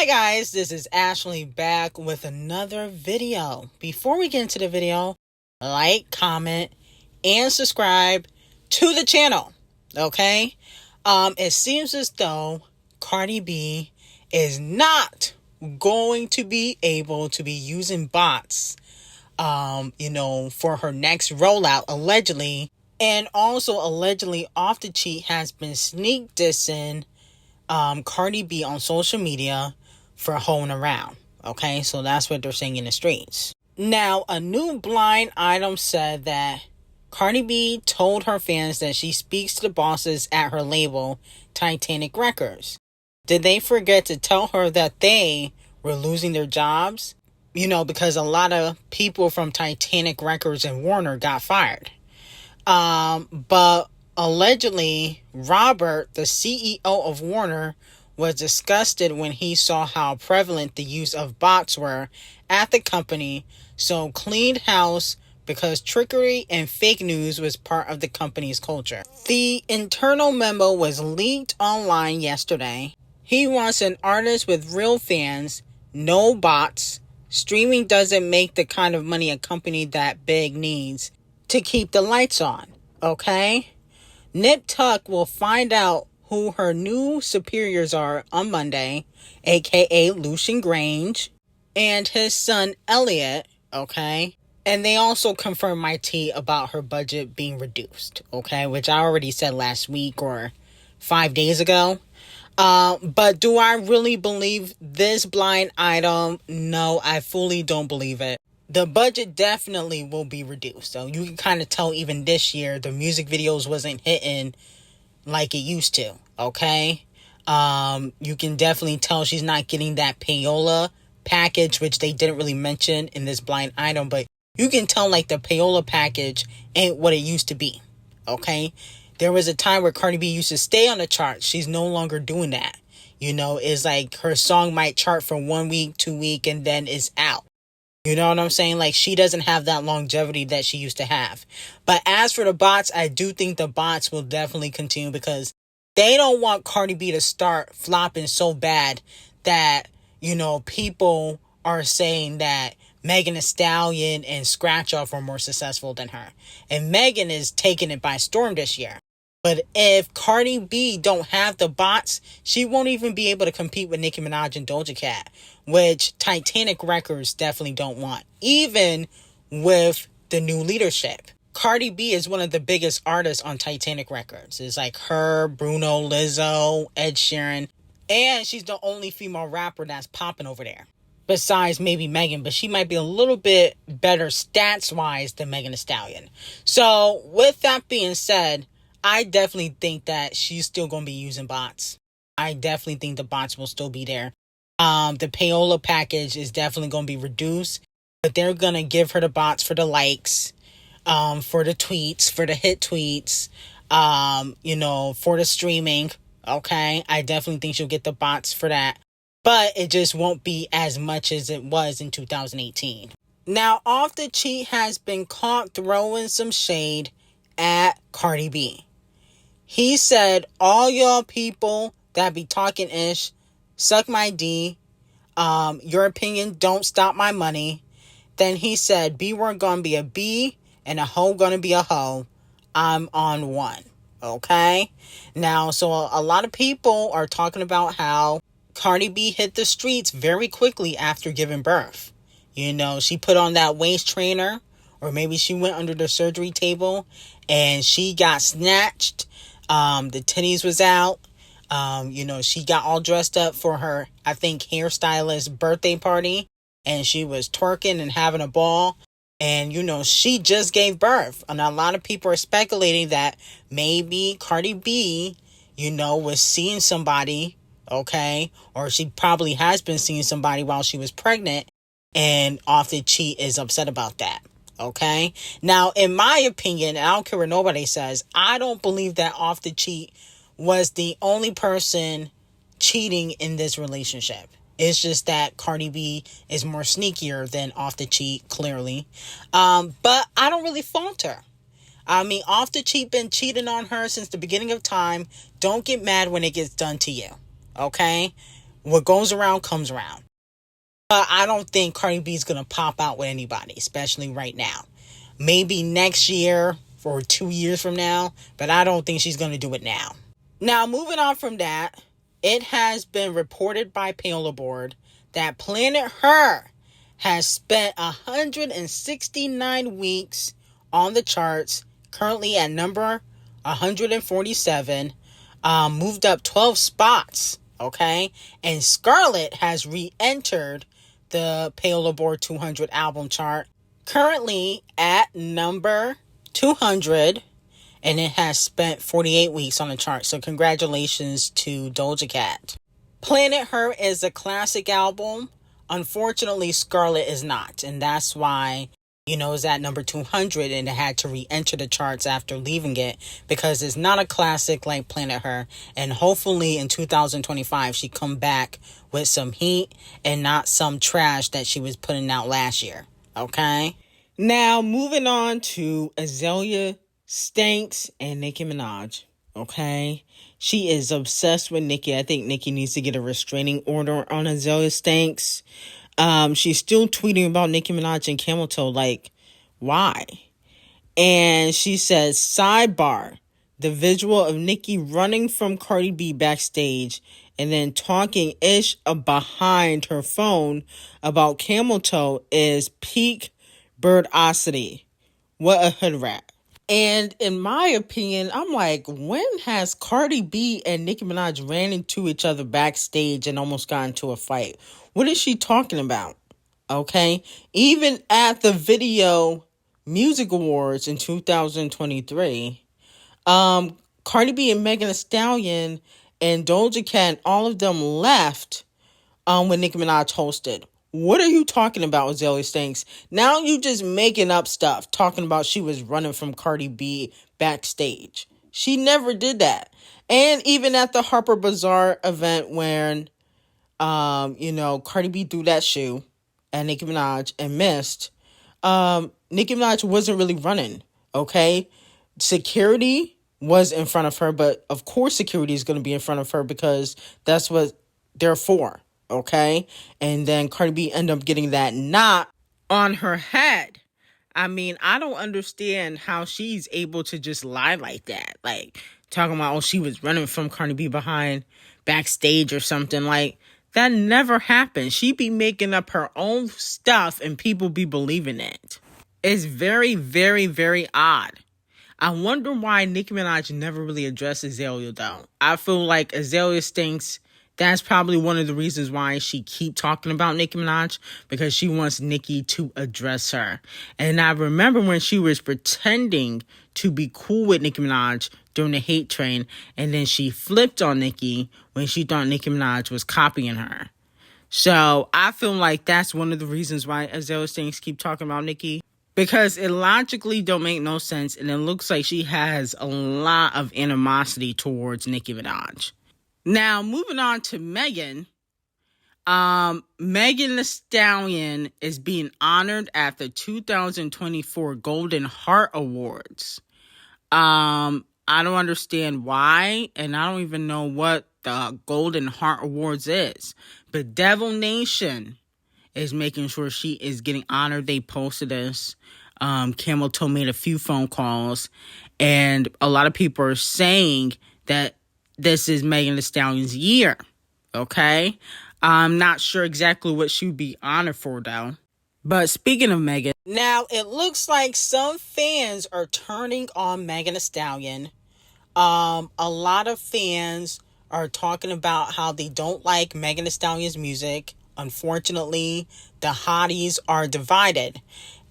guys, this is Ashley back with another video. Before we get into the video, like, comment, and subscribe to the channel, okay? It seems as though Cardi B is not going to be able to be using bots, for her next rollout, allegedly. And also, allegedly, Off the Cheat has been sneak dissing Cardi B on social media for hoeing around. Okay, so that's what they're saying in the streets. Now, a new blind item said that Cardi B told her fans that she speaks to the bosses at her label, Titanic Records. Did they forget to tell her that they were losing their jobs? Because a lot of people from Titanic Records and Warner got fired. But allegedly, Robert, the CEO of Warner, was disgusted when he saw how prevalent the use of bots were at the company, so cleaned house because trickery and fake news was part of the company's culture. The internal memo was leaked online yesterday. He wants an artist with real fans, no bots. Streaming doesn't make the kind of money a company that big needs to keep the lights on, okay? N0T will find out who her new superiors are on Monday, aka Lucian Grange, and his son Elliot, okay? And they also confirmed my tea about her budget being reduced, okay? Which I already said last week or 5 days ago. But do I really believe this blind item? No, I fully don't believe it. The budget definitely will be reduced. So you can kind of tell even this year, the music videos wasn't hitting like it used to, okay? You can definitely tell she's not getting that payola package, which they didn't really mention in this blind item, but you can tell like the payola package ain't what it used to be, okay? There was a time where Cardi B used to stay on the charts. She's no longer doing that. It's like her song might chart for 1 week, 2 weeks, and then it's out. You know what I'm saying? Like, she doesn't have that longevity that she used to have. But as for the bots, I do think the bots will definitely continue because they don't want Cardi B to start flopping so bad that, people are saying that Megan Thee Stallion and Scratch Off are more successful than her. And Megan is taking it by storm this year. But if Cardi B don't have the bots, she won't even be able to compete with Nicki Minaj and D0JA Cat, which Titanic Records definitely don't want, even with the new leadership. Cardi B is one of the biggest artists on Titanic Records. It's like her, Bruno, Lizzo, Ed Sheeran, and she's the only female rapper that's popping over there. Besides maybe Megan, but she might be a little bit better stats-wise than Megan Thee Stallion. So, with that being said, I definitely think that she's still going to be using bots. I definitely think the bots will still be there. The payola package is definitely going to be reduced, but they're going to give her the bots for the likes, for the tweets, for the hit tweets, for the streaming. Okay, I definitely think she'll get the bots for that, but it just won't be as much as it was in 2018. Now, Off the Cheat has been caught throwing some shade at Cardi B. He said, all y'all people that be talking ish, suck my D. Your opinion don't stop my money. Then he said, B word gonna be a B and a hoe gonna be a hoe. I'm on one. Okay? Now, so a lot of people are talking about how Cardi B hit the streets very quickly after giving birth. She put on that waist trainer, or maybe she went under the surgery table and she got snatched. The titties was out. She got all dressed up for her, I think, hairstylist birthday party. And she was twerking and having a ball. And, she just gave birth. And a lot of people are speculating that maybe Cardi B, was seeing somebody, okay? Or she probably has been seeing somebody while she was pregnant. And Off the Cheat is upset about that. Okay. Now, in my opinion, and I don't care what nobody says, I don't believe that Off the Cheat was the only person cheating in this relationship. It's just that Cardi B is more sneakier than Off the Cheat, clearly. But I don't really fault her. I mean, Off the Cheat been cheating on her since the beginning of time. Don't get mad when it gets done to you. Okay? what goes around comes around. But I don't think Cardi B is going to pop out with anybody, especially right now. Maybe next year or 2 years from now, but I don't think she's going to do it now. Now, moving on from that, it has been reported by Billboard that Planet Her has spent 169 weeks on the charts, currently at number 147, moved up 12 spots, okay? And Scarlett has re-entered the Billboard 200 album chart, currently at number 200, and it has spent 48 weeks on the chart. So congratulations to Doja Cat. Planet Her is a classic album. Unfortunately, Scarlett is not, and that's why, it's at number 200 and it had to re-enter the charts after leaving it, because it's not a classic like Planet Her. And hopefully in 2025 she come back with some heat and not some trash that she was putting out last year. Okay? Now, moving on to Azealia Banks and Nicki Minaj. Okay? She is obsessed with Nicki. I think Nicki needs to get a restraining order on Azealia Banks. She's still tweeting about Nicki Minaj and Camel Toe. Like, why? And she says, sidebar, the visual of Nicki running from Cardi B backstage and then talking ish behind her phone about Camel Toe is peak birdosity. What a hood rat. And in my opinion, I'm like, when has Cardi B and Nicki Minaj ran into each other backstage and almost got into a fight? What is she talking about? Okay? Even at the Video Music Awards in 2023, Cardi B and Megan Thee Stallion and Doja Cat, all of them left when Nicki Minaj hosted. What are you talking about, Azealia Banks? Now you just making up stuff, talking about she was running from Cardi B backstage. She never did that. And even at the Harper Bazaar event when, Cardi B threw that shoe at Nicki Minaj and missed, Nicki Minaj wasn't really running, okay? Security was in front of her, but of course security is going to be in front of her because that's what they're for. Okay, and then Cardi B ended up getting that knot on her head. I mean, I don't understand how she's able to just lie like that. Like, talking about, she was running from Cardi B behind backstage or something. Like, that never happened. She be making up her own stuff and people be believing it. It's very, very, very odd. I wonder why Nicki Minaj never really addressed Azealia, though. I feel like Azealia stinks. That's probably one of the reasons why she keep talking about Nicki Minaj, because she wants Nicki to address her. And I remember when she was pretending to be cool with Nicki Minaj during the hate train, and then she flipped on Nicki when she thought Nicki Minaj was copying her. So I feel like that's one of the reasons why Azealia Banks keep talking about Nicki, because it logically don't make no sense, and it looks like she has a lot of animosity towards Nicki Minaj. Now, moving on to Megan. Megan Thee Stallion is being honored at the 2024 Golden Heart Awards. I don't understand why, and I don't even know what the Golden Heart Awards is. But Devil Nation is making sure she is getting honored. They posted this. Camel Toe made a few phone calls, and a lot of people are saying that this is Megan Thee Stallion's year, okay? I'm not sure exactly what she would be honored for, though. But speaking of Megan, now it looks like some fans are turning on Megan Thee Stallion. A lot of fans are talking about how they don't like Megan Thee Stallion's music. Unfortunately, the hotties are divided,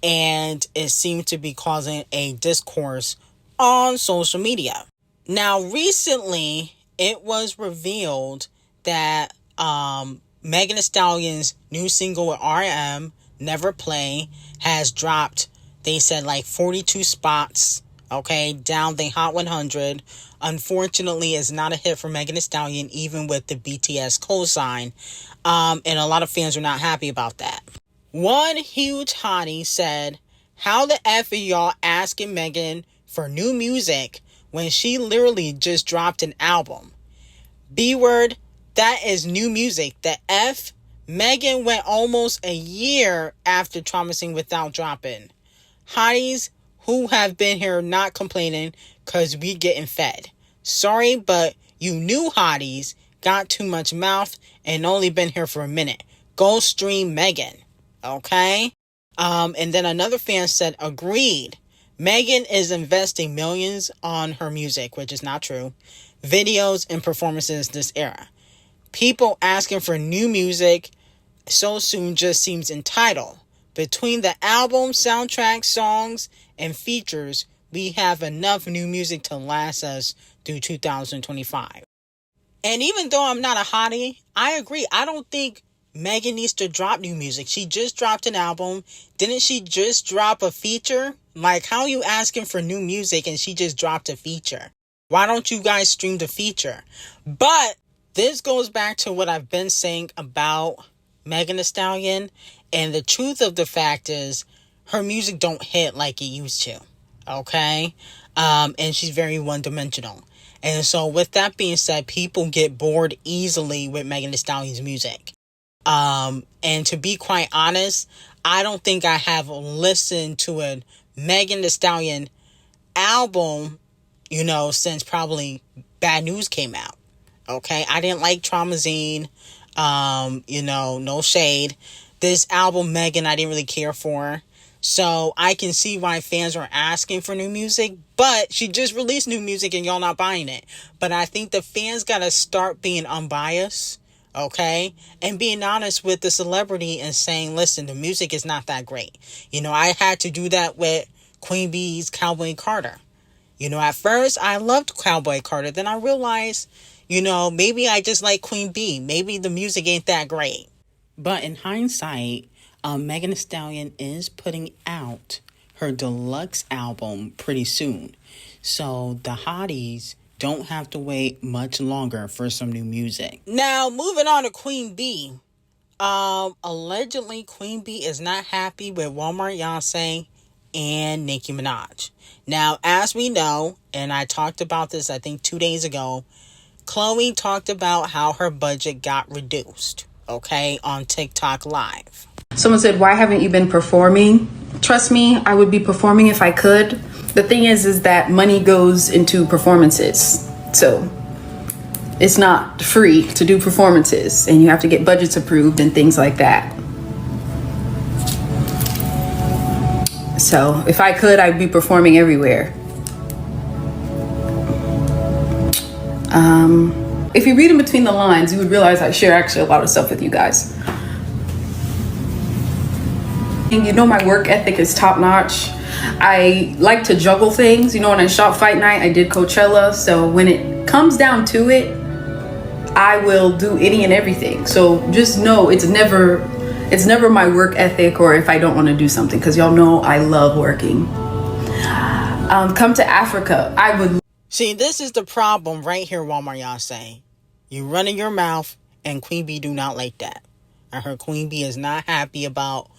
and it seems to be causing a discourse on social media. Now, recently, it was revealed that Megan Thee Stallion's new single with R.M., Never Play, has dropped, they said, like 42 spots, okay, down the Hot 100. Unfortunately, it's not a hit for Megan Thee Stallion, even with the BTS cosign. And a lot of fans are not happy about that. One huge hottie said, how the F are y'all asking Megan for new music when she literally just dropped an album? B-word, that is new music. Megan went almost a year after promising without dropping. Hotties who have been here not complaining because we getting fed. Sorry, but you new hotties got too much mouth and only been here for a minute. Go stream Megan. Okay? And then another fan said, agreed. Megan is investing millions on her music, which is not true. Videos and performances this era. People asking for new music so soon just seems entitled. Between the album, soundtrack, songs, and features, we have enough new music to last us through 2025. And even though I'm not a hottie, I agree. I don't think Megan needs to drop new music. She just dropped an album. Didn't she just drop a feature? Like, how are you asking for new music and she just dropped a feature? Why don't you guys stream the feature? But this goes back to what I've been saying about Megan Thee Stallion. And the truth of the fact is her music don't hit like it used to. Okay? And she's very one-dimensional. And so with that being said, people get bored easily with Megan Thee Stallion's music. And to be quite honest, I don't think I have listened to a Megan Thee Stallion album, since probably Bad News came out. Okay? I didn't like Traumazine. No shade. This album, Megan, I didn't really care for. So I can see why fans are asking for new music, but she just released new music and y'all not buying it. But I think the fans got to start being unbiased, okay? And being honest with the celebrity and saying, listen, the music is not that great. I had to do that with Queen Bee's Cowboy Carter. At first I loved Cowboy Carter. Then I realized, maybe I just like Queen Bee. Maybe the music ain't that great. But in hindsight, Megan Thee Stallion is putting out her deluxe album pretty soon. So the hotties don't have to wait much longer for some new music. Now, moving on to Queen Bee. Allegedly, Queen Bee is not happy with Walmart Beyonce and Nicki Minaj. Now, as we know, and I talked about this, I think 2 days ago, Chloe talked about how her budget got reduced, okay, on TikTok Live. Someone said, why haven't you been performing? Trust me, I would be performing if I could. The thing is that money goes into performances. So it's not free to do performances and you have to get budgets approved and things like that. So if I could, I'd be performing everywhere. If you read in between the lines, you would realize I share actually a lot of stuff with you guys. My work ethic is top notch. I like to juggle things. When I shot Fight Night, I did Coachella. So when it comes down to it, I will do any and everything. So just know it's never my work ethic or if I don't want to do something, because y'all know I love working. Come to Africa. I would. See, this is the problem right here, Walmart Beyonce. You running your mouth and Queen Bee do not like that. I heard Queen Bee is not happy about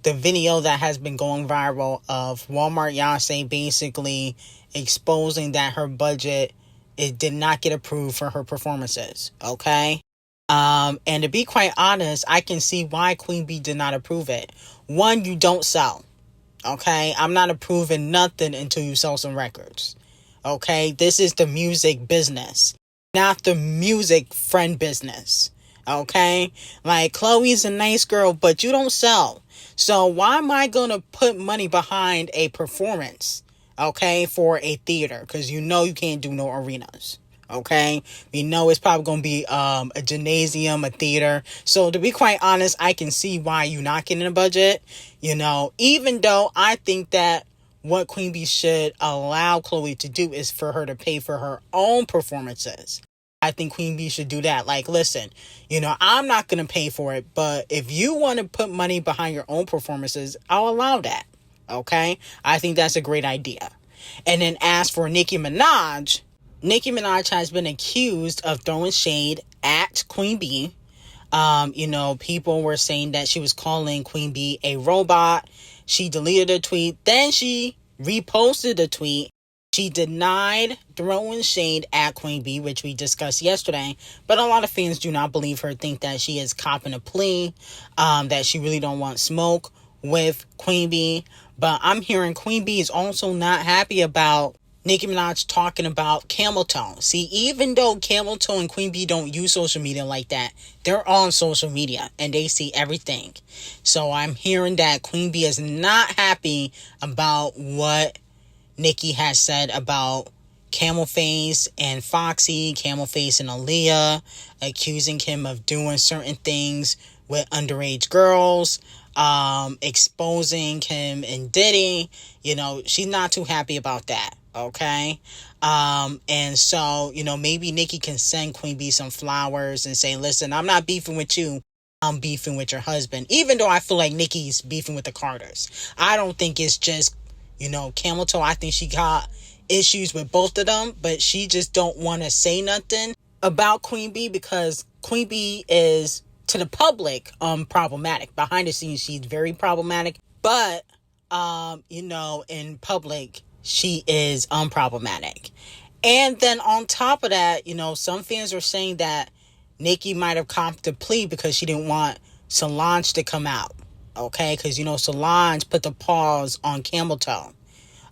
the video that has been going viral of Walmart Beyonce basically exposing that her budget, it did not get approved for her performances, okay? And to be quite honest, I can see why Queen Bee did not approve it. One, you don't sell, okay? I'm not approving nothing until you sell some records, okay? This is the music business, not the music friend business, okay? Like, Chloe's a nice girl, but you don't sell. So why am I going to put money behind a performance, okay, for a theater? Because you can't do no arenas, okay? It's probably going to be a gymnasium, a theater. So to be quite honest, I can see why you're not getting a budget, even though I think that what Queen Bee should allow Chloe to do is for her to pay for her own performances. I think Queen Bee should do that. Like, listen, I'm not going to pay for it, but if you want to put money behind your own performances, I'll allow that. Okay? I think that's a great idea. And then as for Nicki Minaj has been accused of throwing shade at Queen Bee. People were saying that she was calling Queen Bee a robot. She deleted a tweet. Then she reposted a tweet She denied throwing shade at Queen B, which we discussed yesterday, but a lot of fans do not believe her, think that she is copping a plea, that she really don't want smoke with Queen B. But I'm hearing Queen B is also not happy about Nicki Minaj talking about camel toe. See, even though camel toe and Queen B don't use social media like that, they're on social media and they see everything. So I'm hearing that Queen B is not happy about what Nicki has said about Camel Face and Foxy, Camel Face and Aaliyah, accusing him of doing certain things with underage girls, exposing him and Diddy. You know, she's not too happy about that, okay? And so, you know, maybe Nicki can send Queen B some flowers and say, listen, I'm not beefing with you. I'm beefing with your husband. Even though I feel like Nicki's beefing with the Carters. I don't think it's just, you know, camel toe. I think she got issues with both of them, but she just don't want to say nothing about Queen B because Queen B is, to the public, problematic. Behind the scenes, she's very problematic, but, you know, in public, she is unproblematic. And then on top of that, you know, some fans are saying that Nicki might have copped a plea because she didn't want Solange to come out. Okay, because, you know, Solange put the pause on camel toe.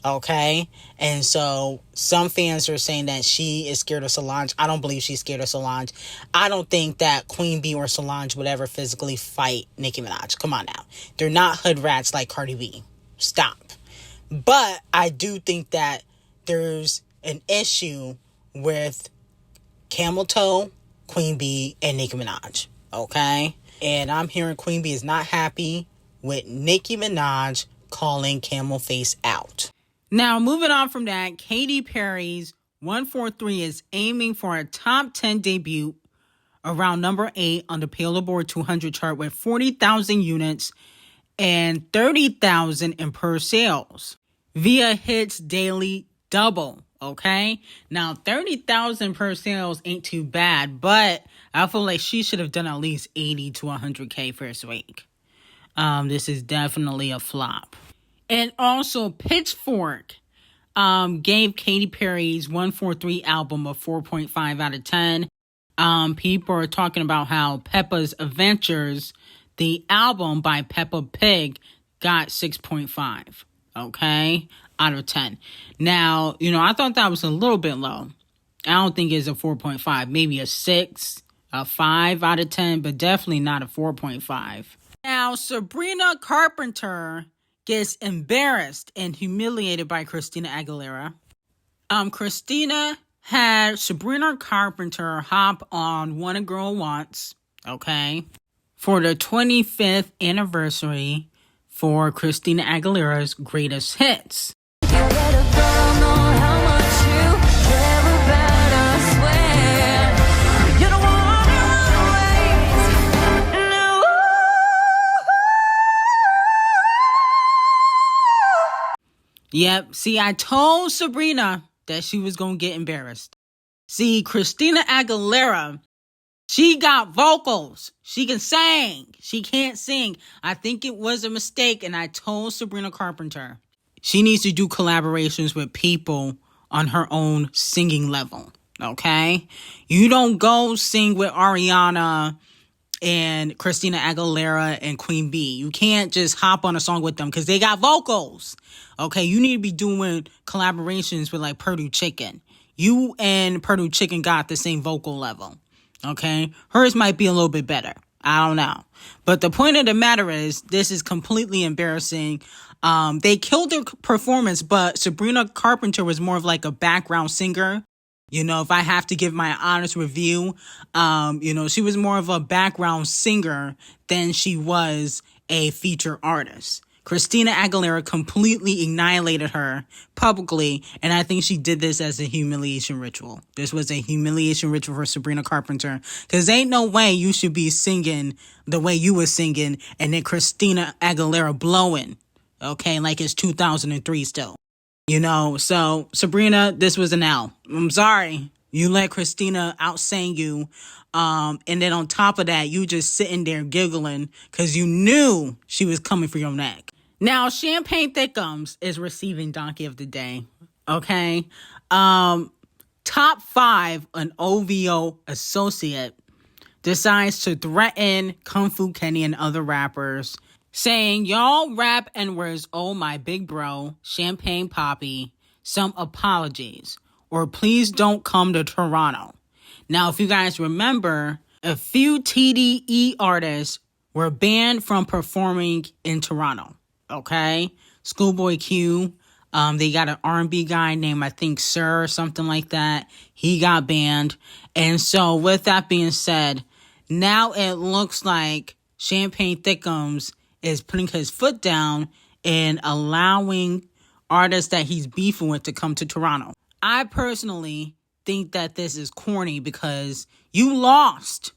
Okay, and so some fans are saying that she is scared of Solange. I don't believe she's scared of Solange. I don't think that Queen B or Solange would ever physically fight Nicki Minaj. Come on now. They're not hood rats like Cardi B. Stop. But I do think that there's an issue with camel toe, Queen B, and Nicki Minaj. Okay? And I'm hearing Queen B is not happy with Nicki Minaj calling Camel Face out. Now, moving on from that, Katy Perry's 143 is aiming for a top 10 debut around number 8 on the Billboard 200 chart with 40,000 units and 30,000 in per sales via hits daily double. Okay, now 30,000 per sales ain't too bad, but I feel like she should have done at least 80 to 100K first week. This is definitely a flop. And also, Pitchfork gave Katy Perry's 143 album a 4.5 out of 10. People are talking about how Peppa's Adventures, the album by Peppa Pig, got 6.5. Okay, out of 10. Now, you know, I thought that was a little bit low. I don't think it's a 4.5, maybe a 6, a 5 out of 10, but definitely not a 4.5. Now, Sabrina Carpenter gets embarrassed and humiliated by Christina Aguilera. Christina had Sabrina Carpenter hop on What a Girl Wants, okay, for the 25th anniversary for Christina Aguilera's Greatest Hits. Yep, see, I told Sabrina that she was going to get embarrassed. See, Christina Aguilera, she got vocals. She can sing. She can't sing. I think it was a mistake, and I told Sabrina Carpenter she needs to do collaborations with people on her own singing level, okay? You don't go sing with Ariana and Christina Aguilera and Queen B. You can't just hop on a song with them because they got vocals, okay? You need to be doing collaborations with, like, Purdue Chicken. You and Purdue Chicken got the same vocal level, okay? Hers might be a little bit better. I don't know. But the point of the matter is, this is completely embarrassing. They killed their performance, but Sabrina Carpenter was more of like a background singer. You know, if I have to give my honest review, you know, she was more of a background singer than she was a feature artist. Christina Aguilera completely annihilated her publicly, and I think she did this as a humiliation ritual. This was a humiliation ritual for Sabrina Carpenter, because ain't no way you should be singing the way you were singing and then Christina Aguilera blowing, okay, like it's 2003 still. You know, so Sabrina, this was an L. I'm sorry. You let Christina outsing you. And then on top of that, you just sitting there giggling because you knew she was coming for your neck. Now, Champagne Thickums is receiving Donkey of the Day. Okay. Top 5, an OVO associate decides to threaten Kung Fu Kenny and other rappers, saying, y'all rap N-words, oh my big bro, Champagne Poppy, some apologies, or please don't come to Toronto. Now, if you guys remember, a few TDE artists were banned from performing in Toronto, okay? Schoolboy Q, they got an R&B guy named, I think, CR0WE or something like that. He got banned. And so with that being said, now it looks like Champagne Thickums is putting his foot down and allowing artists that he's beefing with to come to Toronto. I personally think that this is corny because you lost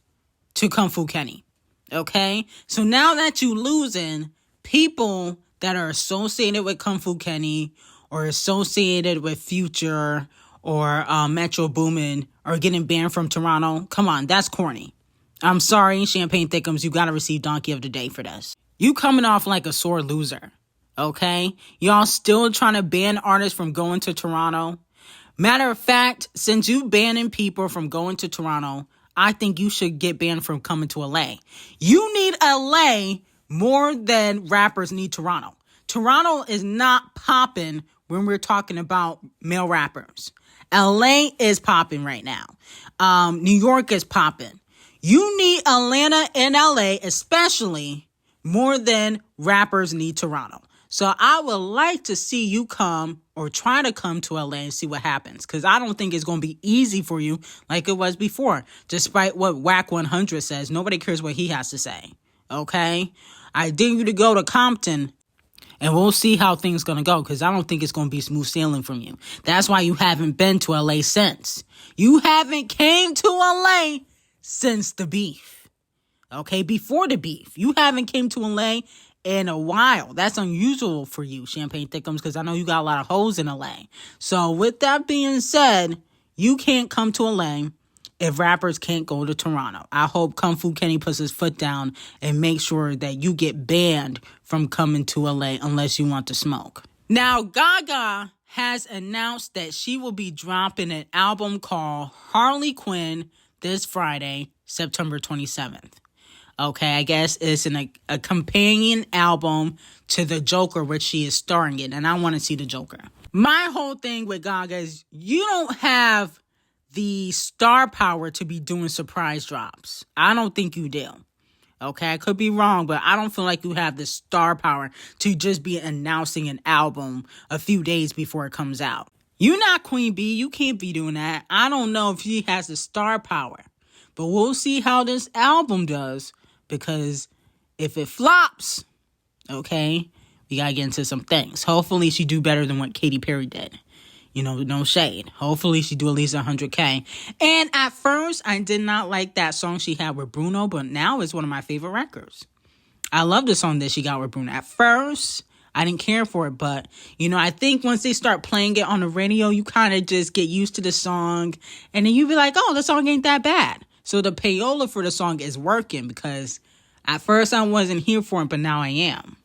to Kung Fu Kenny, okay? So now that you losing, people that are associated with Kung Fu Kenny or associated with Future or Metro Boomin are getting banned from Toronto. Come on, that's corny. I'm sorry, Champagne Thickums, you gotta receive Donkey of the Day for this. You coming off like a sore loser, okay? Y'all still trying to ban artists from going to Toronto. Matter of fact, since you banning people from going to Toronto, I think you should get banned from coming to LA. You need LA more than rappers need Toronto. Toronto is not popping when we're talking about male rappers. LA is popping right now. New York is popping. You need Atlanta and LA especially more than rappers need Toronto. So I would like to see you come or try to come to LA and see what happens. Because I don't think it's going to be easy for you like it was before. Despite what Whack 100 says, nobody cares what he has to say. Okay? I dare you to go to Compton and we'll see how things going to go. Because I don't think it's going to be smooth sailing from you. That's why you haven't been to LA since. You haven't came to LA since the beef. Okay? Before the beef. You haven't came to LA in a while. That's unusual for you, Champagne Thickums, because I know you got a lot of hoes in LA. So with that being said, you can't come to LA if rappers can't go to Toronto. I hope Kung Fu Kenny puts his foot down and makes sure that you get banned from coming to LA unless you want to smoke. Now, Gaga has announced that she will be dropping an album called Harley Quinn this Friday, September 27th. Okay, I guess it's a companion album to The Joker, which she is starring in, and I want to see The Joker. My whole thing with Gaga is you don't have the star power to be doing surprise drops. I don't think you do. Okay, I could be wrong, but I don't feel like you have the star power to just be announcing an album a few days before it comes out. You're not Queen Bee. You can't be doing that. I don't know if she has the star power, but we'll see how this album does. Because if it flops, okay, we gotta get into some things. Hopefully she do better than what Katy Perry did. You know, no shade. Hopefully she do at least 100K. And at first, I did not like that song she had with Bruno, but now it's one of my favorite records. I love the song that she got with Bruno. At first, I didn't care for it, but, you know, I think once they start playing it on the radio, you kind of just get used to the song, and then you be like, oh, the song ain't that bad. So the payola for the song is working because at first I wasn't here for it, but now I am.